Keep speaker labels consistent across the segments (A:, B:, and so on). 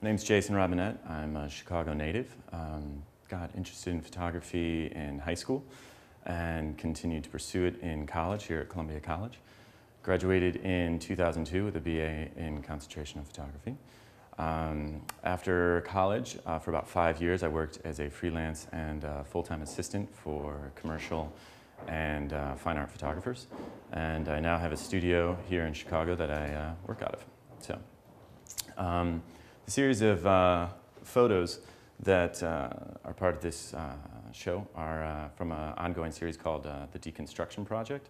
A: My name's Jason Robinette. I'm a Chicago native. Got interested in photography in high school and continued to pursue it in college here at Columbia College. Graduated in 2002 with a BA in concentration of photography. After college, for about 5 years, I worked as a freelance and full-time assistant for commercial and fine art photographers. And I now have a studio here in Chicago that I work out of. So, the series of photos that are part of this show are from an ongoing series called the Deconstruction Project,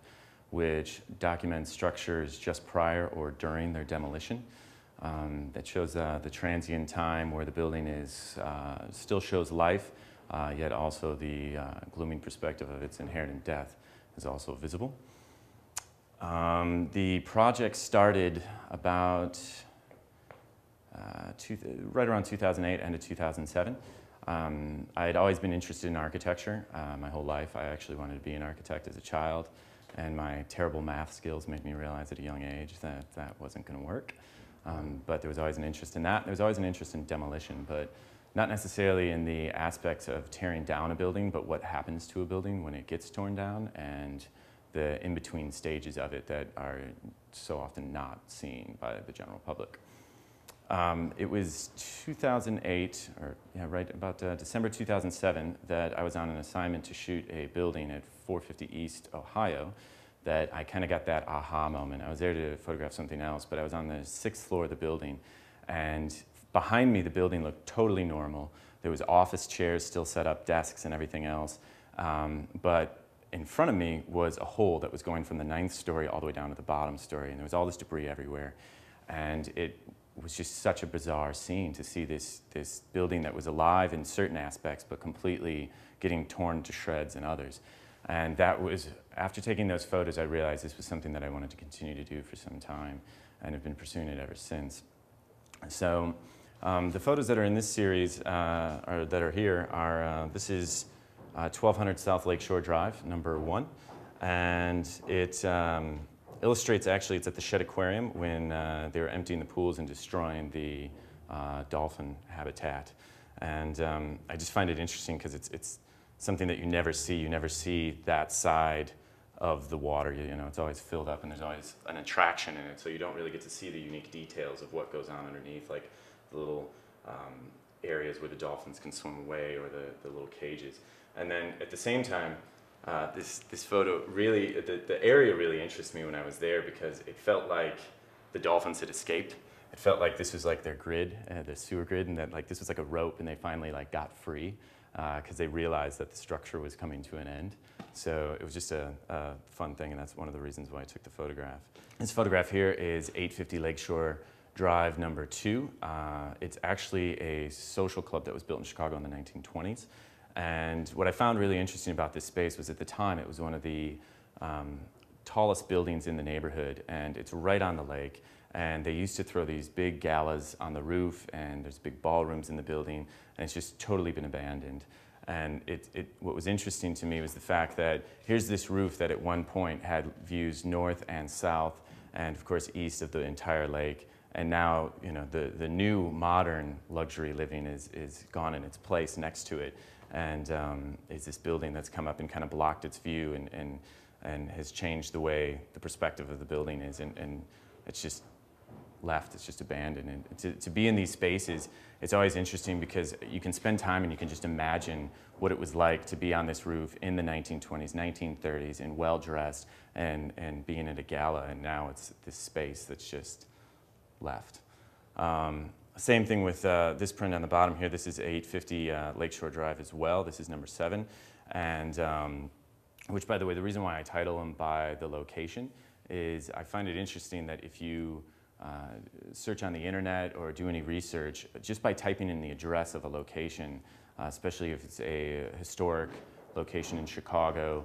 A: which documents structures just prior or during their demolition. That shows the transient time where the building is still shows life, yet also the glooming perspective of its inherent death is also visible. The project started about right around 2008, end of 2007. I had always been interested in architecture my whole life. I actually wanted to be an architect as a child, and my terrible math skills made me realize at a young age that that wasn't going to work. But there was always an interest in that. There was always an interest in demolition, but not necessarily in the aspects of tearing down a building, but what happens to a building when it gets torn down and the in-between stages of it that are so often not seen by the general public. It was 2008, or yeah, right about December 2007, that I was on an assignment to shoot a building at 450 East Ohio that I kind of got that aha moment. I was there to photograph something else, but I was on the 6th floor of the building, and behind me the building looked totally normal. There was office chairs still set up, desks and everything else, but in front of me was a hole that was going from the 9th story all the way down to the bottom story, and there was all this debris everywhere. And it was just such a bizarre scene to see this building that was alive in certain aspects, but completely getting torn to shreds in others. And that was, after taking those photos, I realized this was something that I wanted to continue to do for some time, and have been pursuing it ever since. So the photos that are in this series, or that are here, are, this is 1200 South Lakeshore Drive, number 1, and it illustrates, actually, it's at the Shedd Aquarium when they were emptying the pools and destroying the dolphin habitat. And I just find it interesting because it's something that you never see. You never see that side of the water. You know, it's always filled up and there's always an attraction in it, so you don't really get to see the unique details of what goes on underneath, like the little areas where the dolphins can swim away, or the little cages. And then at the same time, this photo really, the area really interests me when I was there, because it felt like the dolphins had escaped. It felt like this was like their grid, the sewer grid, and that like this was like a rope, and they finally like got free because they realized that the structure was coming to an end. So it was just a fun thing, and that's one of the reasons why I took the photograph. This photograph here is 850 Lakeshore Drive, number 2. It's actually a social club that was built in Chicago in the 1920s. And what I found really interesting about this space was, at the time, it was one of the tallest buildings in the neighborhood, and it's right on the lake. And they used to throw these big galas on the roof, and there's big ballrooms in the building, and it's just totally been abandoned. And what was interesting to me was the fact that here's this roof that at one point had views north and south, and of course east of the entire lake. And now, you know, the new modern luxury living is gone in its place next to it. And it's this building that's come up and kind of blocked its view, and has changed the way the perspective of the building is, and it's just left, it's just abandoned. And to be in these spaces, it's always interesting because you can spend time and you can just imagine what it was like to be on this roof in the 1920s, 1930s, and well-dressed, and being at a gala, and now it's this space that's just left. Same thing with this print on the bottom here. This is 850 Lakeshore Drive as well. This is number 7, and which, by the way, the reason why I title them by the location is I find it interesting that if you search on the internet or do any research, just by typing in the address of a location, especially if it's a historic location in Chicago,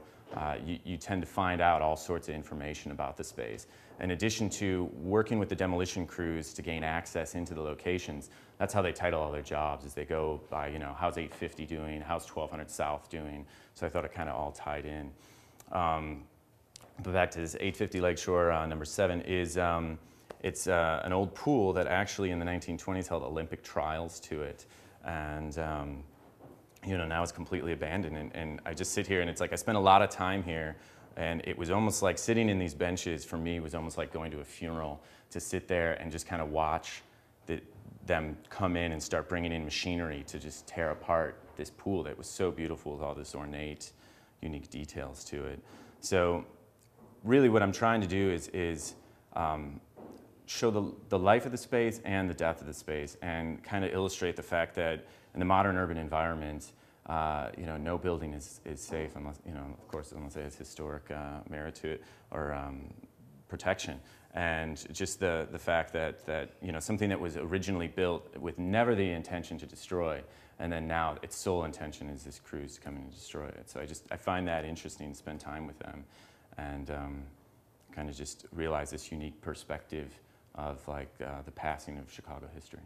A: you tend to find out all sorts of information about the space. In addition to working with the demolition crews to gain access into the locations, that's how they title all their jobs, is they go by, you know, how's 850 doing, how's 1200 South doing, so I thought it kind of all tied in. But back to this 850 Lakeshore, number 7, is It's an old pool that actually in the 1920s held Olympic trials to it. And you know, now it's completely abandoned. And I just sit here and it's like I spent a lot of time here, and it was almost like sitting in these benches for me was almost like going to a funeral, to sit there and just kind of watch them come in and start bringing in machinery to just tear apart this pool that was so beautiful with all this ornate, unique details to it. So really what I'm trying to do is show the life of the space and the death of the space, and kind of illustrate the fact that in the modern urban environment, you know, no building is safe unless, you know, of course, unless it has historic merit to it or protection. And just the fact that you know, something that was originally built with never the intention to destroy, and then now its sole intention is this cruise to come in and destroy it. So I find that interesting to spend time with them, and kind of just realize this unique perspective of like the passing of Chicago history.